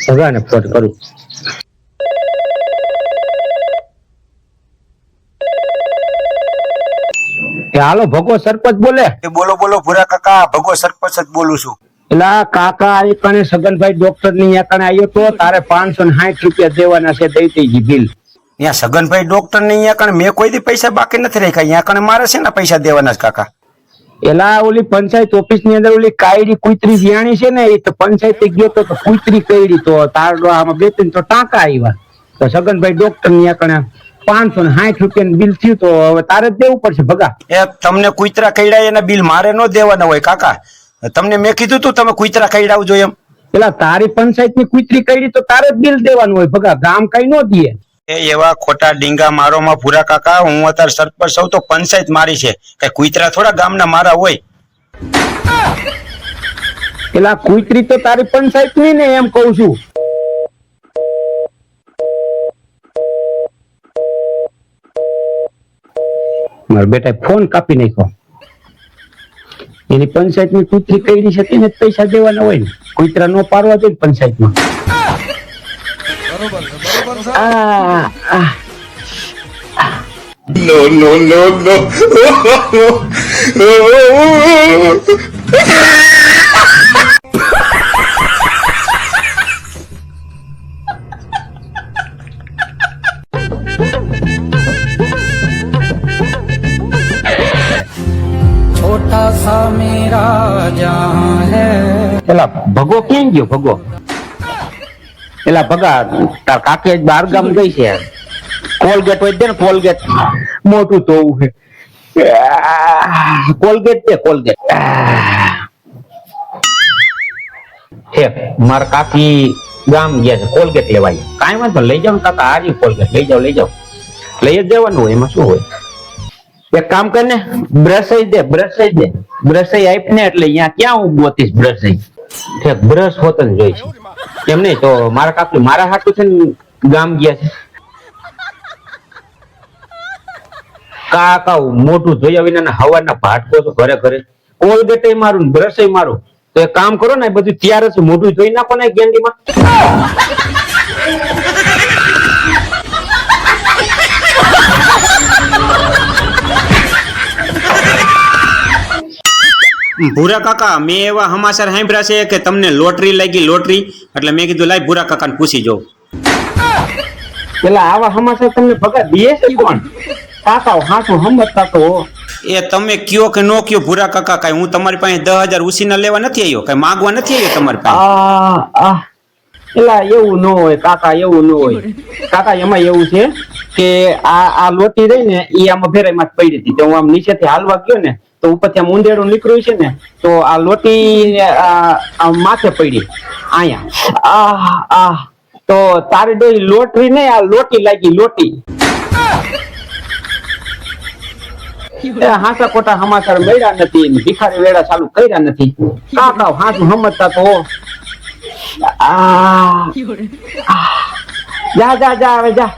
સગાને phone કરું. હાલો, ભગો સરપંચ બોલે? બોલો બોલો ભૂરા કાકા, ભગો સરપંચ જ બોલું છું. એલા કાકા, આ કણે સગનભાઈ ડોક્ટર ની કણે આવ્યો તો તારે 560 રૂપિયા દેવાના છે. દઈતીજી બિલ. અહીંયા સગનભાઈ ડોક્ટર ને અહીંયા કણે મેં કોઈ દી પૈસા બાકી નથી રાખ્યા. અહીંયા કણે મારે છે ને પૈસા દેવાના છે કાકા. એલા ઓલી પંચાયત ઓફિસ ની અંદર ઓલી કાયડી કુતરી વ્યાણી છે ને, એ તો પંચાયત ગયો તો કુતરી કઈડી તો તારડો આમાં 2-3 તો ટાંકા આવ્યા. તો સગનભાઈ ડોક્ટર ની કણે 560 રૂપિયા બિલ થયું. તો હવે તારે જ દેવું પડશે ભગા. એ તમને કુતરા કઈડા એના બિલ મારે ન દેવાના હોય કાકા. તમને મેં કીધું તું તમે કુતરા કઈડાવજો એમ. પેલા તારી પંચાયત ની કુતરી કઈડી તો તારે જ બિલ દેવાનું હોય ભગા. ગામ કઈ નો દે. એ એવા ખોટા ડીંગા મારો માં ભૂરા કાકા. હું અત્યારે સરપંચ સૌ તો પંચાયત મારી છે. કઈ કુતરા થોડા ગામના મારા હોય. પેલા કુતરી તો તારી પંચાયત ની ને એમ કઉ છું. મારા બેટા ફોન કાપી નાખ્યો. એની પંચાયત ની કુતરી કઈડી છે તેને પૈસા દેવાના હોય ને. કુતરા નો પાડવા દે પંચાયત માં. No, no, no, no. छोटा सा मेरा जहां है. પેલા ભગો ક્યાં ગયો? ભગો પેલા ભગા તાર કાકી બાર ગામ ગઈ છે. કોલગેટ હોય દે ને, કોલગેટ મોટું તો કોલગેટ દે, કોલગેટ. મારા કાકી ગામ ગયા છે, કોલગેટ લેવાય. કાંઈ વાંધો, લઈ જાવ કાકા. હારી કોલગેટ લઈ જાવ, લઈ જાવ. લઈ જ જવાનું હોય, એમાં શું હોય. એક કામ કર ને, બ્રશ દે, બ્રશ દે, બ્રશ આપ ને. એટલે અહીંયા ક્યાં હું ગોતીશ બ્રશ? બ્રશ હોતો જ જોઈ છે. એમ નહીં તો મારા કાકી મારા હાથું છે ને ગામ ગયા છે. કાકા મોટું જોયા વિના હવાના ભાટકો છો ઘરે ઘરે. કોલગેટ મારું ને બ્રશ મારું. તો એક કામ કરો ને, બધું તૈયાર છે, મોટું જોઈ નાખો ને ગેંડીમાં. ભૂરા કાકા, મેં એવા સમાચાર સાંભળ્યા છે કે તમને લોટરી લાગી, લોટરી. એટલે મેં કીધું લાઈ ભૂરા કાકાને પૂછી જાઉં. પેલા આવા સમાચાર તમને ભગા દે છે કોણ? કાકા હાથું સમજતા તો. એ તમે કયો કે નો કયો ભૂરા કાકા, કઈ હું તમારી પાસે 10,000 ઉસીના લેવા નથી આવ્યો, કઈ માંગવા નથી આવ્યો તમારી પાસે. પેલા એવું ન હોય કાકા, એવું ન હોય કાકા. એમાં એવું છે કે આ લોટી રહી ને એ આમાં ફેરાઈ માં પડી હતી. તો હું આમ નીચેથી હાલવા ગયો ને તો ઉપરથી આમ ઊંધેડું નીકળ્યું છે ને, તો આ લોટી માથે પડી અહીંયા. તો તારી ડોઈ લોટરી નહીં, આ લોટી લાગી, લોટી. હાસા ખોટા સમાચાર મળ્યા નથી, ભિખારી વેળા ચાલુ કર્યા નથી. કાકા હાથું સમજતા તો. જા જા જા, હવે જા.